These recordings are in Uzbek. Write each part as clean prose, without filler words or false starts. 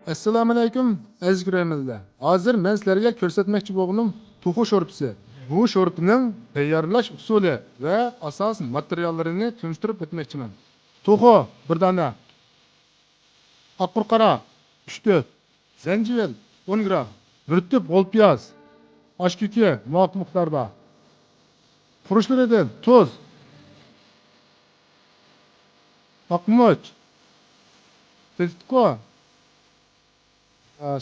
Assalomu alaykum aziz ko'raymanlar. Hozir men sizlarga ko'rsatmoqchi bo'lganim to'xu sho'rpisi. Bu sho'rpining tayyorlash usuli va asos materiallarini tushuntirib o'tmoqchiman. To'xu bir dona, oqur qora 3-4, zanjir 10 gram, bir tüp bol piyoz, osh kuki muvofiq miqdorda, xurujlaridan tuz, oqmoch, tezitqo,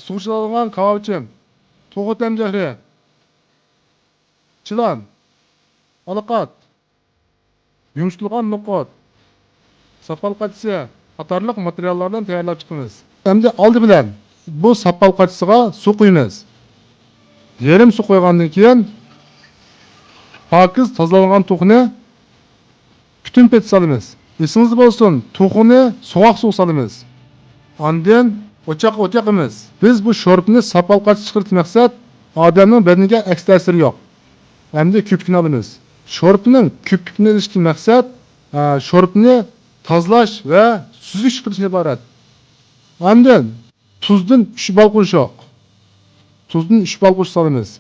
suvchilangan kavachim, to'xu tamjahri, chilan, alaqat, yumshatilgan no'qot, sopol qatisi qatorliq materiallardan tayyorlab chiqamiz. Endi oldi bilan bu sopol qatisiga suv quyamiz. Yarim suv qo'ygandan keyin pokiz tozalangan to'xuni butun pet solamiz. Esingizda bo'lsin, to'xuni sovuq suv solamiz. Ondan o'choq o't yoqamiz. Biz bu sho'rpni sopol qatisi chiqarib maqsad odamning badaniga aks ta'siri yo'q. Endi ko'pikni olamiz. Sho'rpning ko'pikni olishdan maqsad sho'rpni tozalash va suzish qilishdan iborat. Ondan tuzdan 3 bal qo'shoq. Tuzdan 3 bal qo'shib solamiz.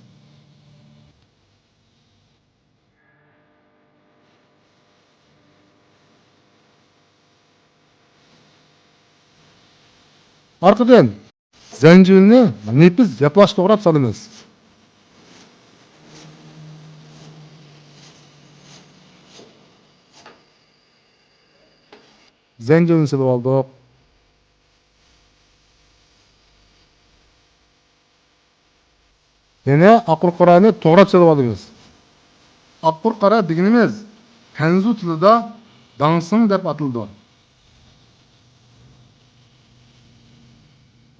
Arqadan zanjirni nepiz yaplash to'g'rab solamiz. Zanjirni silib oldik. Yana oqur qorani to'g'rab silib olamiz. Oqur qora deganimiz Hanzu tilida dangsing deb atildi.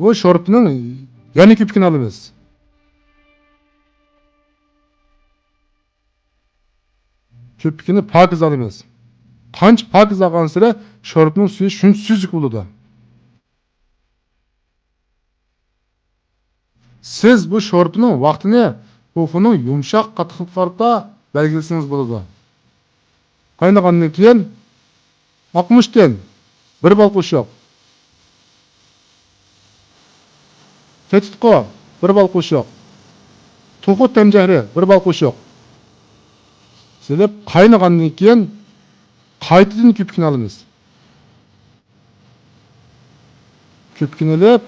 Bu sho'rpning yana ko'pikini olamiz. Ko'pikini pokiz olamiz. Qancha pokiz olgan sira sho'rpning suvi shuncha suzuk bo'ladi. Siz bu sho'rpning vaqtini to'funing yumshoq qattiqliklarida belgilasangiz bo'ladi. Qaynagandan keyin 60 dan 1 bal qo'shoq. Tetitqo 1 bal qo'shoq. To'xu tamjahri 1 bal qo'shoq. Silib qaynagandan keyin qaytadan ko'pikni olamiz. Ko'pikni olib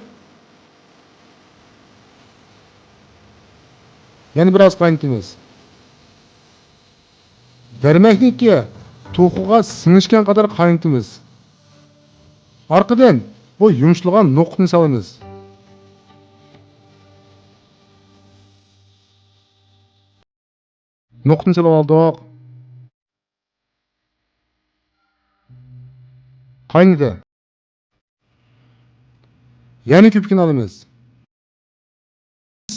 yana biroz qaynatamiz. Garmakniki to'xuga singishgan qadar qaynatamiz. Orqadan bu yumshalgan no'qni solamiz. No'qni solib oldik. Qaynadi. Yana ko'pikni olamiz.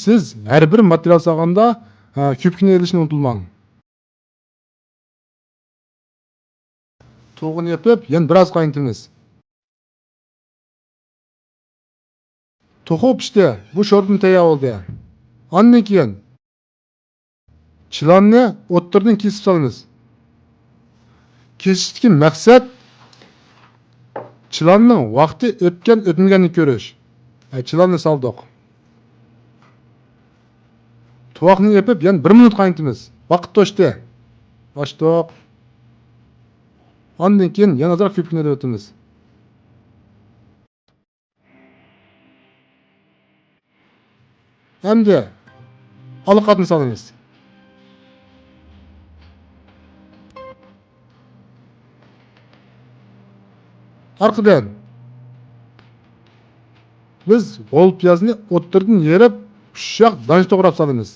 Siz har bir material solganda ko'pikni elishni unutmang. To'g'ini yapib, yana biroz qaynatamiz. To'xu pishdi. Bu sho'rpni tayyor bo'ldi. Ondan keyin chilonni o'ttirdan kesib solamiz. Kesishdan maqsad chilonning vaqti o'tgan o'tmaganini ko'rish. Chilonni soldik. Tovoqni yapib, yana 1 minut qaynatamiz. Vaqt to'shdi. Ochdik. Ondan keyin yana azroq ko'pikni o'tamiz. Endi alaqatni solamiz. Arqadan biz bol piyozni o'ttirdan yerib, ushoq danch to'g'rab solamiz.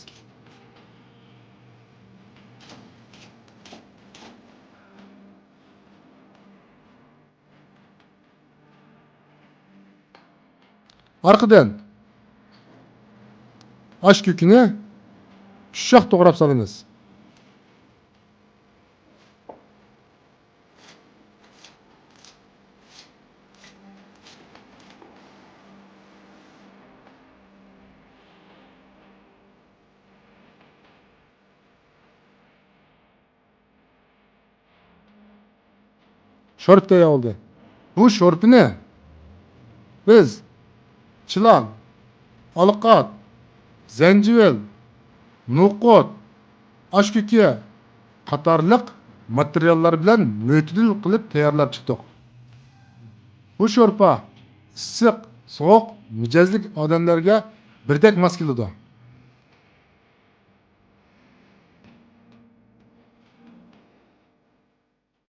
Arqadan osh kukini ushoq to'g'rab solamiz. Sho'rp tayyor bo'ldi. Bu sho'rpni biz chilan, olqat, zencevil, no'qot, oshkuki qatorliq materiallar bilan mo'tadil qilib tayyorlab chiqdik. Bu sho'rpa issiq, sovuq mijozli odamlarga birdek mos keladi.